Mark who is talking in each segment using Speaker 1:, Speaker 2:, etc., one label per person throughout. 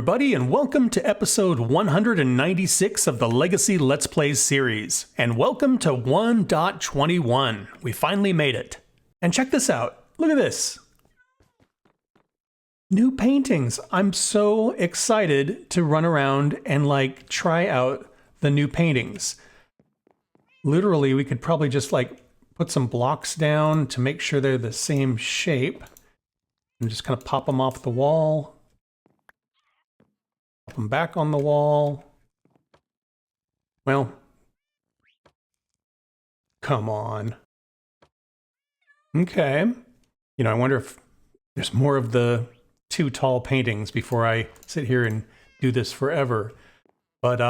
Speaker 1: everybody, and welcome to episode 196 of the Legacy Let's Plays series. And welcome to 1.21. We finally made it. And check this out. Look at this. New paintings. I'm so excited to run around and try out the new paintings. Literally, we could probably just put some blocks down to make sure they're the same shape. And just kind of pop them off the wall. Pop them back on the wall. Well, come on. Okay. I wonder if there's more of the too tall paintings before I sit here and do this forever. But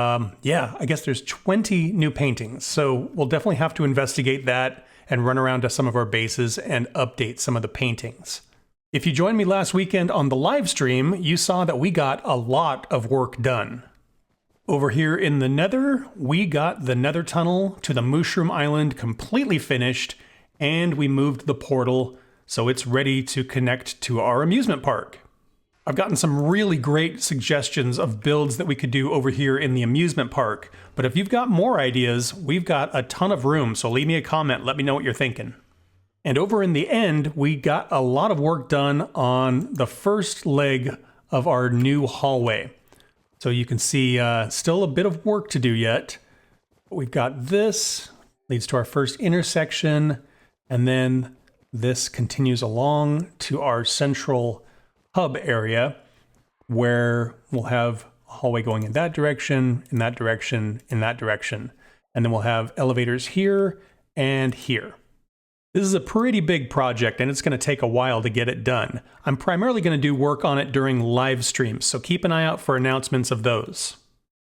Speaker 1: yeah, I guess there's 20 new paintings. So we'll definitely have to investigate that and run around to some of our bases and update some of the paintings. If you joined me last weekend on the live stream, you saw that we got a lot of work done. Over here in the Nether, we got the Nether tunnel to the Mushroom Island completely finished, and we moved the portal so it's ready to connect to our amusement park. I've gotten some really great suggestions of builds that we could do over here in the amusement park, but if you've got more ideas, we've got a ton of room, so leave me a comment, let me know what you're thinking. And over in the end, we got a lot of work done on the first leg of our new hallway. So you can see still a bit of work to do yet. But we've got this, leads to our first intersection, and then this continues along to our central hub area, where we'll have a hallway going in that direction, in that direction, in that direction. And then we'll have elevators here and here. This is a pretty big project, and it's going to take a while to get it done. I'm primarily going to do work on it during live streams, so keep an eye out for announcements of those.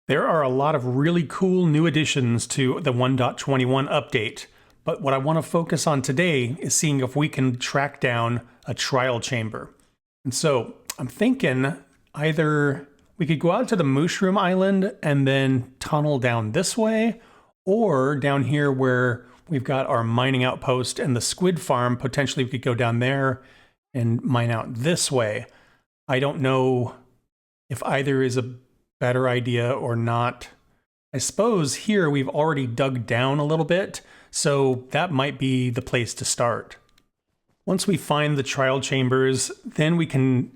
Speaker 1: There are a lot of really cool new additions to the 1.21 update, but what I want to focus on today is seeing if we can track down a trial chamber. And so I'm thinking either we could go out to the Mushroom Island and then tunnel down this way, or down here where we've got our mining outpost and the squid farm. Potentially we could go down there and mine out this way. I don't know if either is a better idea or not. I suppose here we've already dug down a little bit, so that might be the place to start. Once we find the trial chambers, then we can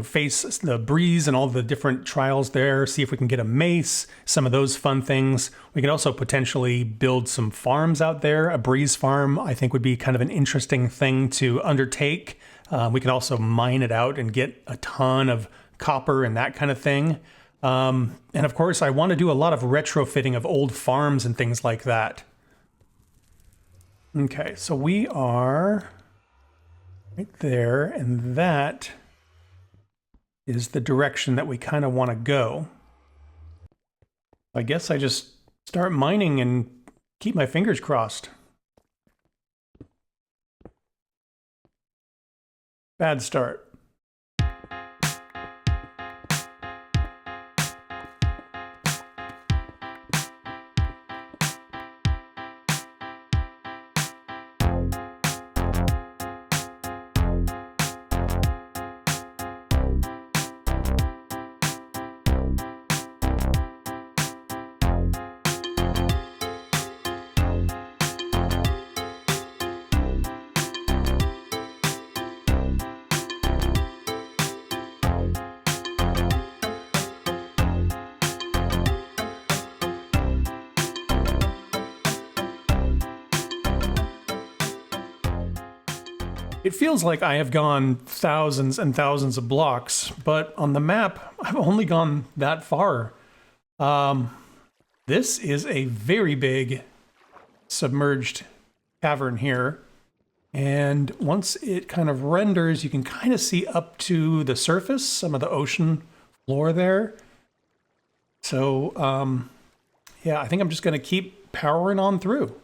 Speaker 1: face the breeze and all the different trials there, see if we can get a mace, some of those fun things. We could also potentially build some farms out there. A breeze farm, I think, would be kind of an interesting thing to undertake. We could also mine it out and get a ton of copper and that kind of thing. And of course, I want to do a lot of retrofitting of old farms and things like that. Okay, so we are right there, and that is the direction that we kind of want to go. I guess I just start mining and keep my fingers crossed. Bad start. It feels like I have gone thousands and thousands of blocks, but on the map, I've only gone that far. This is a very big submerged cavern here. And once it kind of renders, you can kind of see up to the surface, some of the ocean floor there. So, yeah, I think I'm just going to keep powering on through.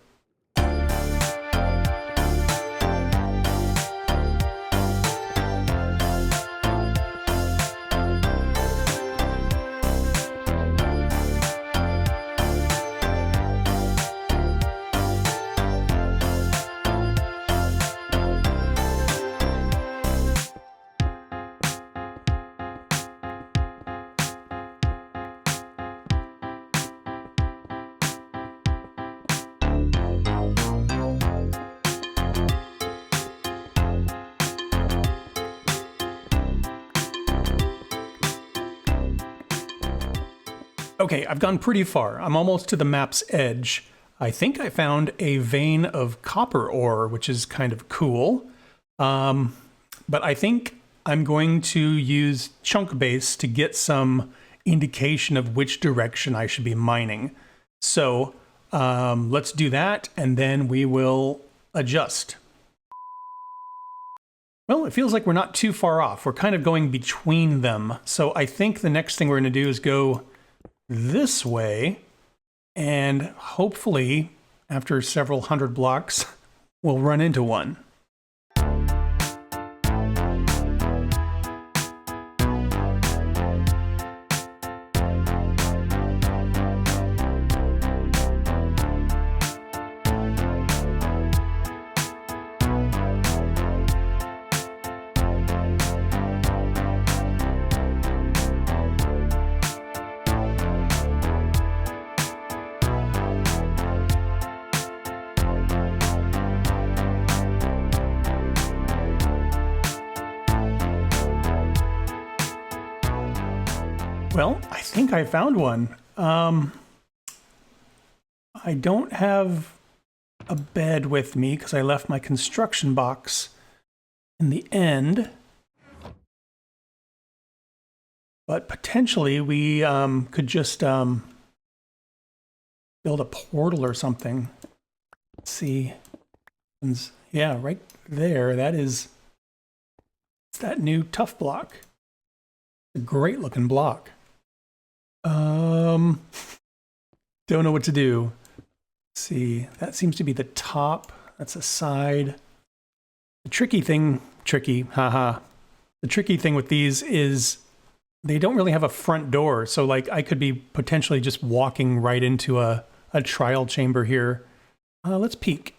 Speaker 1: Okay, I've gone pretty far. I'm almost to the map's edge. I think I found a vein of copper ore, which is kind of cool. But I think I'm going to use chunk base to get some indication of which direction I should be mining. So let's do that, and then we will adjust. Well, it feels like we're not too far off. We're kind of going between them. So I think the next thing we're going to do is go this way, and hopefully, after several hundred blocks, we'll run into one. Well, I think I found one. I don't have a bed with me because I left my construction box in the end. But potentially we could just build a portal or something. Let's see. Yeah, right there. It's that new tough block. A great looking block. Don't know what to do. Let's see, that seems to be the top. That's a side. The tricky thing with these is they don't really have a front door. So like I could be potentially just walking right into a trial chamber here. Let's peek.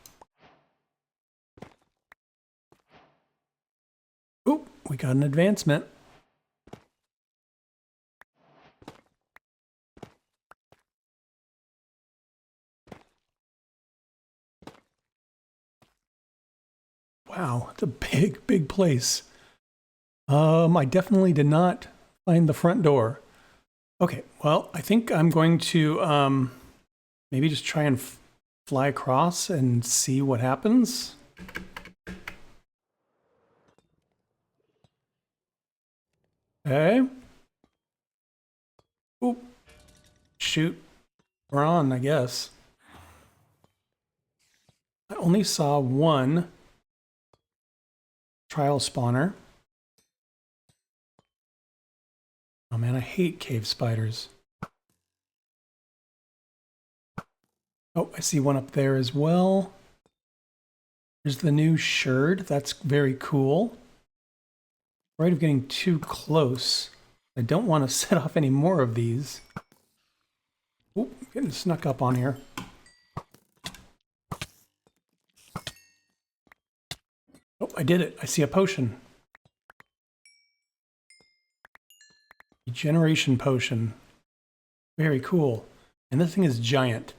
Speaker 1: Oh, we got an advancement. Wow, it's a big, big place. I definitely did not find the front door. Okay, well, I think I'm going to maybe just try and fly across and see what happens. Okay. Oop. Shoot. We're on, I guess. I only saw one trial spawner. Oh man, I hate cave spiders. Oh, I see one up there as well. There's the new sherd. That's very cool. Afraid of getting too close. I don't want to set off any more of these. Oop, getting snuck up on here. Oh, I did it. I see a potion. Regeneration potion. Very cool. And this thing is giant.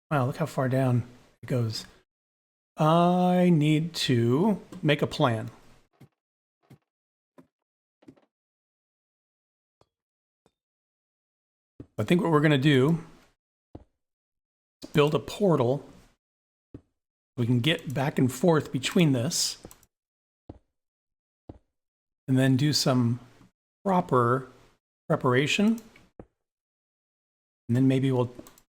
Speaker 1: Wow, look how far down it goes. I need to make a plan. I think what we're going to do is build a portal. We can get back and forth between this. And then do some proper preparation. And then maybe we'll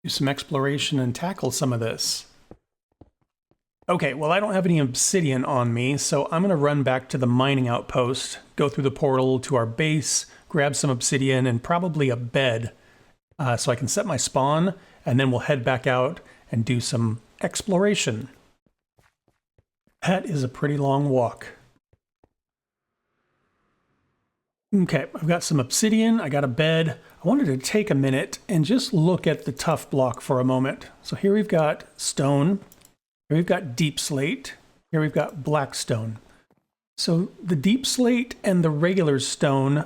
Speaker 1: do some exploration and tackle some of this. Okay, well, I don't have any obsidian on me, so I'm going to run back to the mining outpost, go through the portal to our base, grab some obsidian and probably a bed so I can set my spawn, and then we'll head back out and do some exploration. That is a pretty long walk. Okay, I've got some obsidian, I got a bed. I wanted to take a minute and just look at the tough block for a moment. So here we've got stone, here we've got deep slate, here we've got black stone. So the deep slate and the regular stone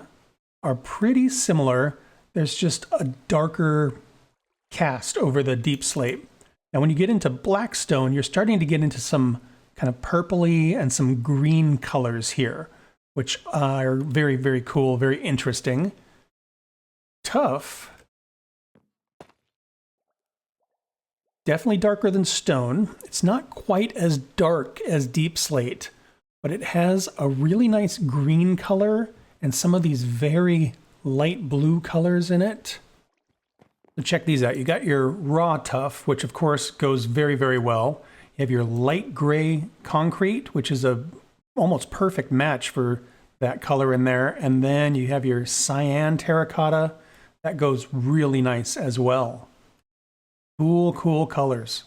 Speaker 1: are pretty similar. There's just a darker cast over the deep slate. Now when you get into black stone, you're starting to get into some kind of purpley and some green colors here, which are very, very cool, very interesting. Tough. Definitely darker than stone. It's not quite as dark as deep slate, but it has a really nice green color and some of these very light blue colors in it. So check these out. You got your raw tough, which of course goes very, very well. You have your light gray concrete, which is a almost perfect match for that color in there. And then you have your cyan terracotta. That goes really nice as well. Cool, cool colors.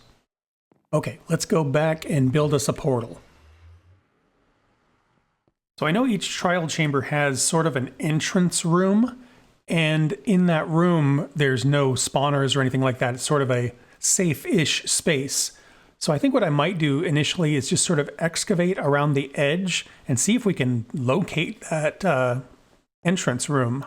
Speaker 1: Okay, let's go back and build us a portal. So I know each trial chamber has sort of an entrance room, and in that room, there's no spawners or anything like that. It's sort of a safe-ish space. So I think what I might do initially is just sort of excavate around the edge and see if we can locate that entrance room.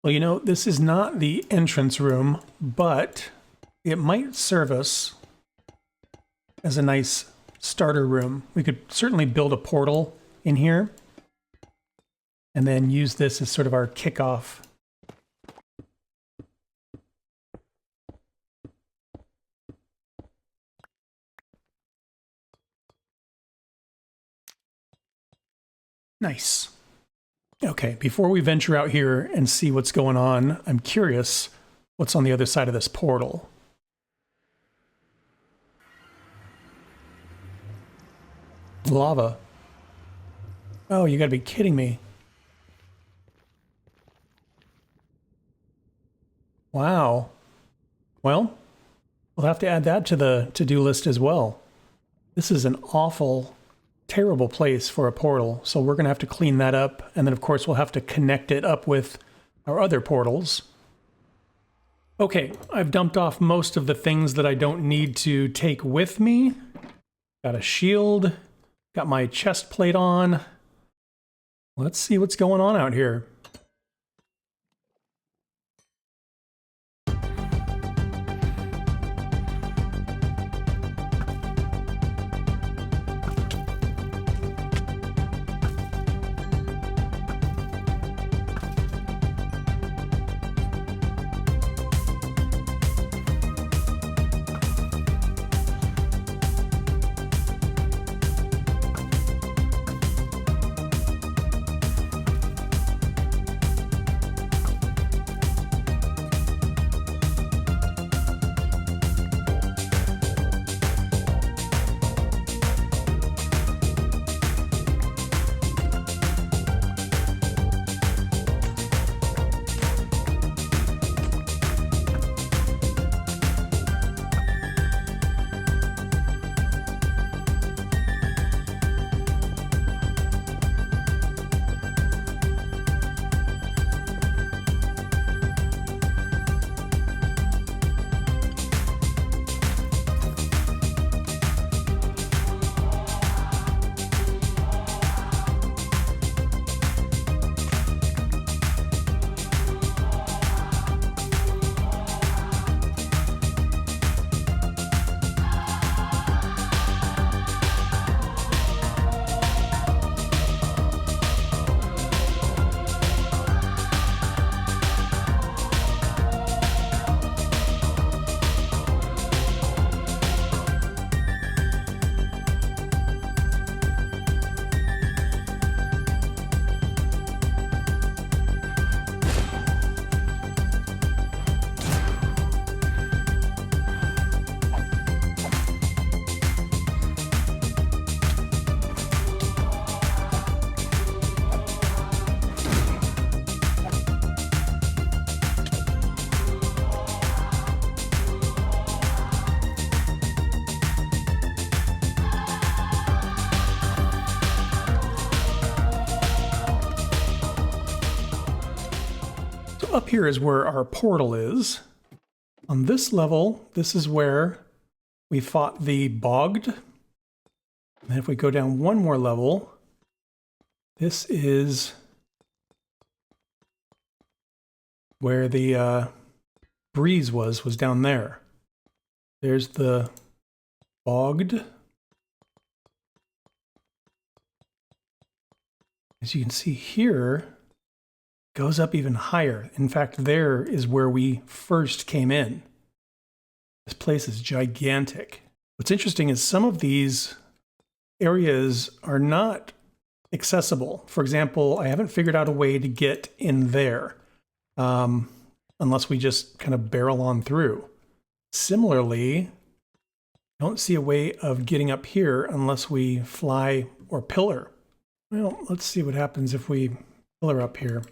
Speaker 1: Well, you know, this is not the entrance room, but it might serve us as a nice starter room. We could certainly build a portal in here and then use this as sort of our kickoff. Nice. Okay, before we venture out here and see what's going on, I'm curious what's on the other side of this portal. Lava. Oh, you gotta be kidding me. Wow. Well, we'll have to add that to the to-do list as well. This is an awful, terrible place for a portal, so we're going to have to clean that up, and then of course we'll have to connect it up with our other portals. Okay, I've dumped off most of the things that I don't need to take with me. Got a shield, got my chest plate on. Let's see what's going on out here. Up here is where our portal is. On this level, this is where we fought the Bogged. And if we go down one more level, this is where the breeze was down there. There's the Bogged. As you can see here, it goes up even higher. In fact, there is where we first came in. This place is gigantic. What's interesting is some of these areas are not accessible. For example, I haven't figured out a way to get in there unless we just kind of barrel on through. Similarly, I don't see a way of getting up here unless we fly or pillar. Well, let's see what happens if we pillar up here.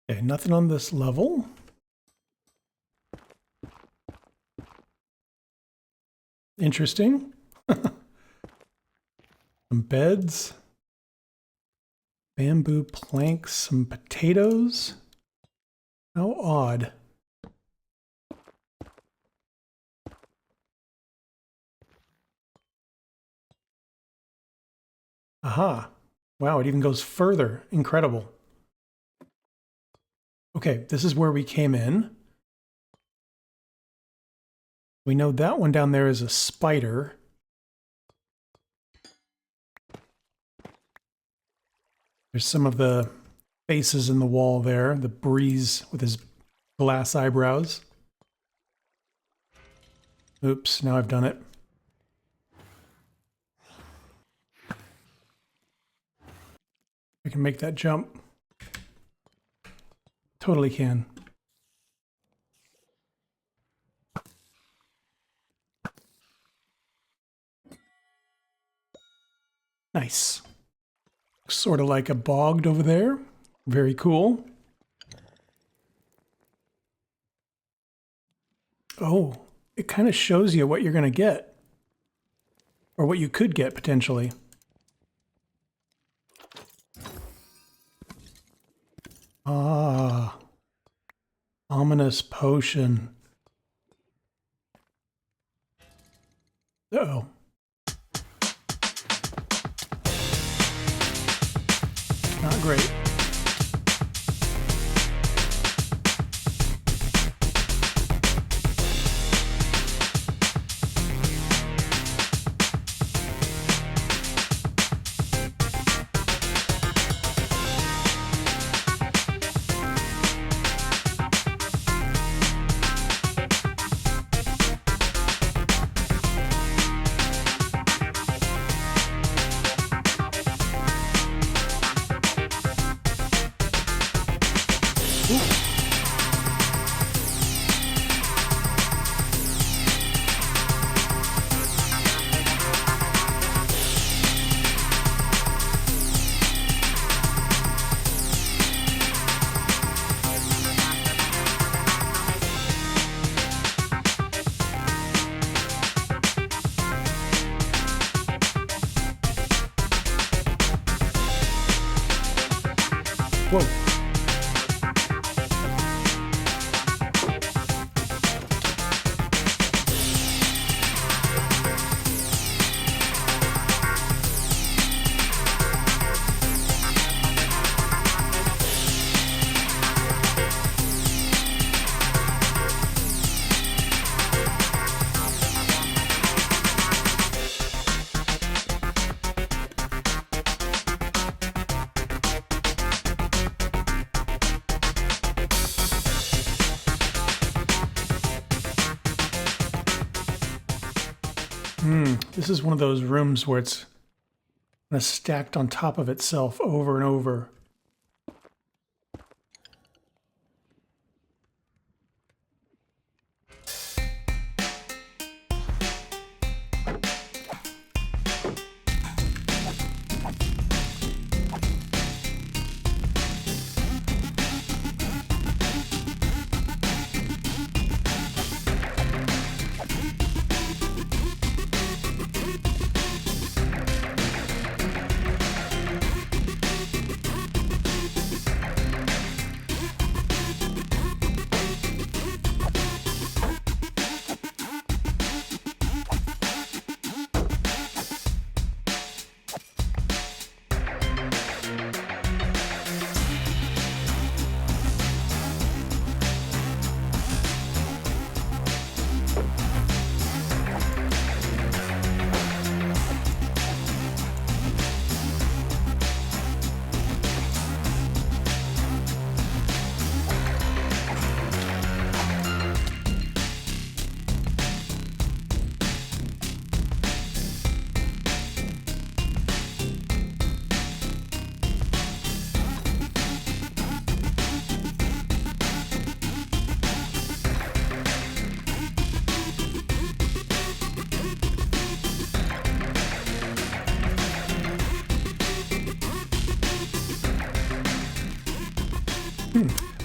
Speaker 1: Okay, nothing on this level. Interesting. Some beds. Bamboo planks, some potatoes. How odd. Aha. Wow, it even goes further. Incredible. Okay, this is where we came in. We know that one down there is a spider. There's some of the faces in the wall there. The breeze with his glass eyebrows. Oops, now I've done it. I can make that jump. Totally can. Nice. Sort of like a bogged over there. Very cool. Oh, it kind of shows you what you're going to get. Or what you could get, potentially. Ah. Ominous potion. Uh-oh. Not great. Whoa. This is one of those rooms where it's kind of stacked on top of itself over and over.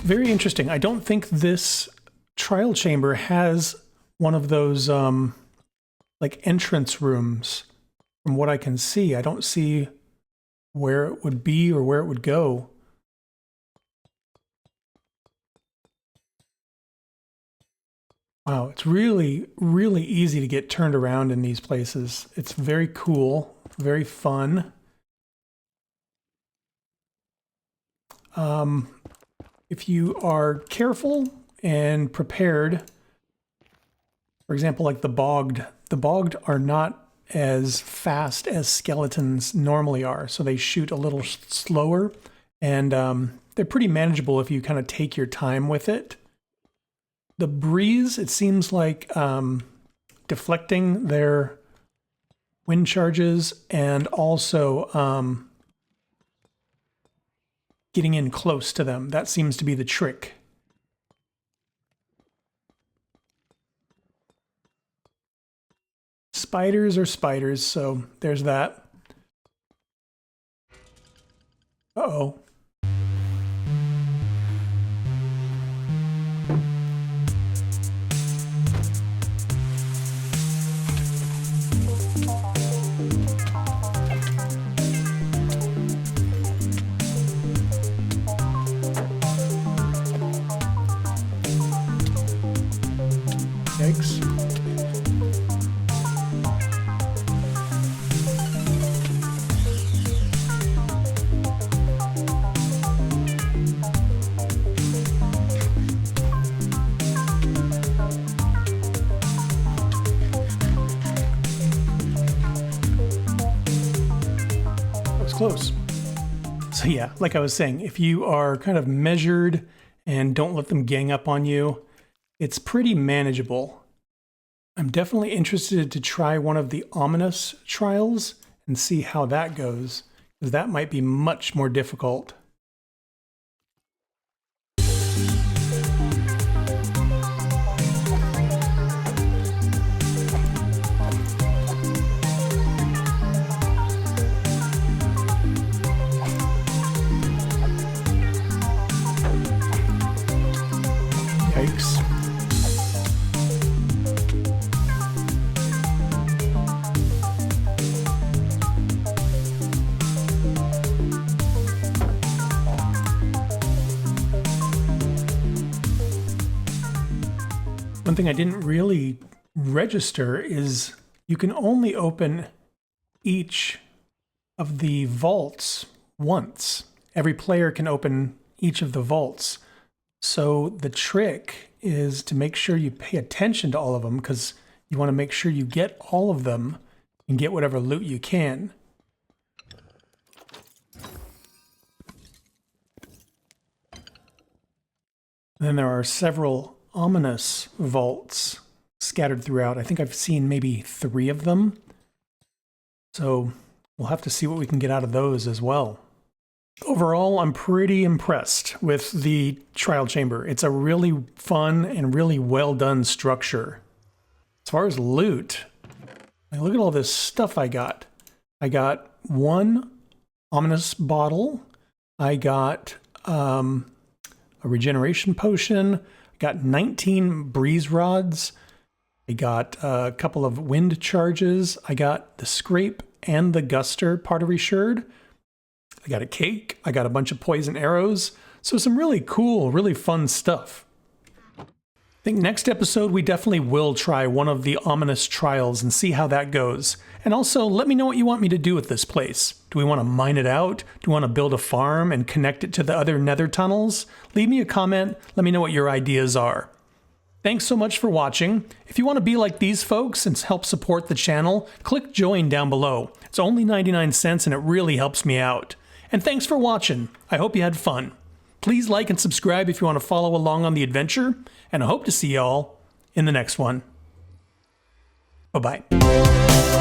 Speaker 1: Very interesting. I don't think this trial chamber has one of those like entrance rooms. From what I can see, I don't see where it would be or where it would go. Wow, it's really, really easy to get turned around in these places. It's very cool, very fun. If you are careful and prepared, for example, like the bogged are not as fast as skeletons normally are, so they shoot a little slower, and they're pretty manageable if you kind of take your time with it. The breeze, it seems like deflecting their wind charges and also getting in close to them. That seems to be the trick. Spiders are spiders, so there's that. Uh-oh. Eggs. That was close. So yeah, like I was saying, if you are kind of measured and don't let them gang up on you, it's pretty manageable. I'm definitely interested to try one of the ominous trials and see how that goes, because that might be much more difficult. Yikes. One thing I didn't really register is you can only open each of the vaults once. Every player can open each of the vaults. So the trick is to make sure you pay attention to all of them, because you want to make sure you get all of them and get whatever loot you can. Then there are several ominous vaults scattered throughout. I think I've seen maybe 3 of them. So we'll have to see what we can get out of those as well. Overall, I'm pretty impressed with the trial chamber. It's a really fun and really well done structure. As far as loot, look at all this stuff I got. I got 1 ominous bottle. I got a regeneration potion. I got 19 breeze rods. I got a couple of wind charges. I got the scrape and the guster pottery sherd. I got a cake. I got a bunch of poison arrows. So some really cool, really fun stuff. I think next episode we definitely will try one of the ominous trials and see how that goes. And also let me know what you want me to do with this place. Do we want to mine it out? Do we want to build a farm and connect it to the other nether tunnels? Leave me a comment. Let me know what your ideas are. Thanks so much for watching. If you want to be like these folks and help support the channel, click join down below. It's only 99 cents and it really helps me out. And thanks for watching. I hope you had fun. Please like and subscribe if you want to follow along on the adventure, and I hope to see y'all in the next one. Bye-bye.